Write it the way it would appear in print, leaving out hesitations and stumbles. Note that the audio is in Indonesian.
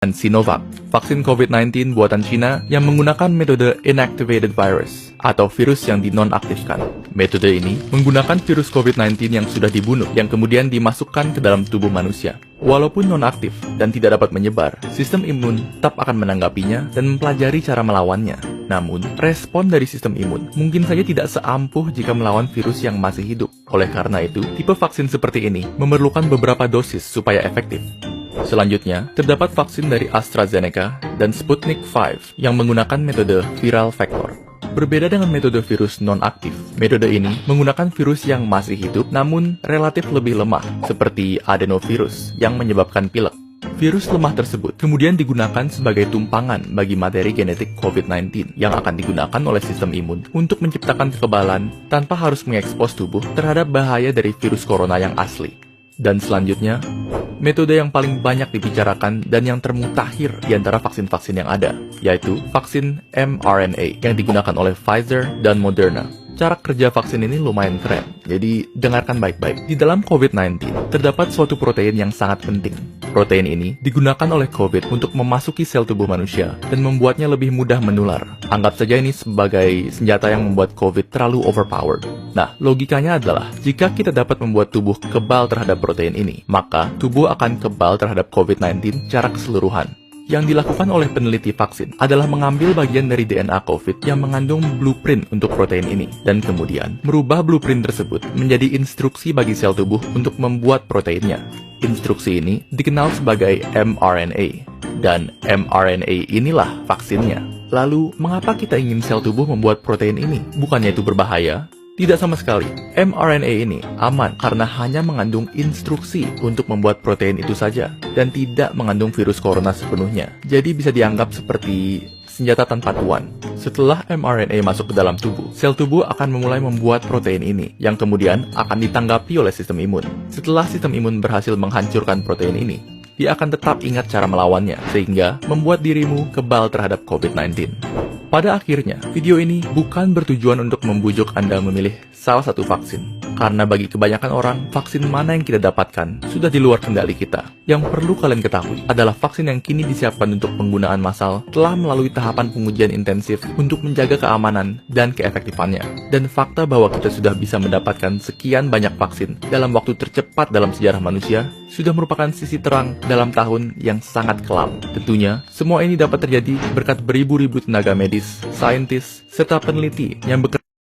dan Sinovac, vaksin COVID-19 buatan Cina yang menggunakan metode inactivated virus atau virus yang dinonaktifkan. Metode ini menggunakan virus COVID-19 yang sudah dibunuh yang kemudian dimasukkan ke dalam tubuh manusia. Walaupun nonaktif dan tidak dapat menyebar, sistem imun tetap akan menanggapinya dan mempelajari cara melawannya. Namun, respon dari sistem imun mungkin saja tidak seampuh jika melawan virus yang masih hidup. Oleh karena itu, tipe vaksin seperti ini memerlukan beberapa dosis supaya efektif. Selanjutnya, terdapat vaksin dari AstraZeneca dan Sputnik V yang menggunakan metode viral vector. Berbeda dengan metode virus non-aktif, metode ini menggunakan virus yang masih hidup namun relatif lebih lemah, seperti adenovirus yang menyebabkan pilek. Virus lemah tersebut kemudian digunakan sebagai tumpangan bagi materi genetik COVID-19 yang akan digunakan oleh sistem imun untuk menciptakan kekebalan tanpa harus mengekspos tubuh terhadap bahaya dari virus corona yang asli. Dan selanjutnya, metode yang paling banyak dibicarakan dan yang termutakhir di antara vaksin-vaksin yang ada, yaitu vaksin mRNA yang digunakan oleh Pfizer dan Moderna. Cara kerja vaksin ini lumayan keren, jadi dengarkan baik-baik. Di dalam COVID-19, terdapat suatu protein yang sangat penting. Protein ini digunakan oleh COVID untuk memasuki sel tubuh manusia dan membuatnya lebih mudah menular. Anggap saja ini sebagai senjata yang membuat COVID terlalu overpowered. Nah, logikanya adalah, jika kita dapat membuat tubuh kebal terhadap protein ini, maka tubuh akan kebal terhadap COVID-19 secara keseluruhan. Yang dilakukan oleh peneliti vaksin adalah mengambil bagian dari DNA COVID yang mengandung blueprint untuk protein ini, dan kemudian merubah blueprint tersebut menjadi instruksi bagi sel tubuh untuk membuat proteinnya. Instruksi ini dikenal sebagai mRNA, dan mRNA inilah vaksinnya. Lalu, mengapa kita ingin sel tubuh membuat protein ini? Bukannya itu berbahaya? Tidak sama sekali. mRNA ini aman karena hanya mengandung instruksi untuk membuat protein itu saja dan tidak mengandung virus corona sepenuhnya. Jadi bisa dianggap seperti senjata tanpa tuan. Setelah mRNA masuk ke dalam tubuh, sel tubuh akan memulai membuat protein ini yang kemudian akan ditanggapi oleh sistem imun. Setelah sistem imun berhasil menghancurkan protein ini, dia akan tetap ingat cara melawannya sehingga membuat dirimu kebal terhadap COVID-19. Pada akhirnya, video ini bukan bertujuan untuk membujuk Anda memilih salah satu vaksin. Karena bagi kebanyakan orang, vaksin mana yang kita dapatkan sudah di luar kendali kita. Yang perlu kalian ketahui adalah vaksin yang kini disiapkan untuk penggunaan massal telah melalui tahapan pengujian intensif untuk menjaga keamanan dan keefektifannya. Dan fakta bahwa kita sudah bisa mendapatkan sekian banyak vaksin dalam waktu tercepat dalam sejarah manusia sudah merupakan sisi terang dalam tahun yang sangat kelam. Tentunya, semua ini dapat terjadi berkat beribu-ribu tenaga medis, saintis, serta peneliti yang bekerja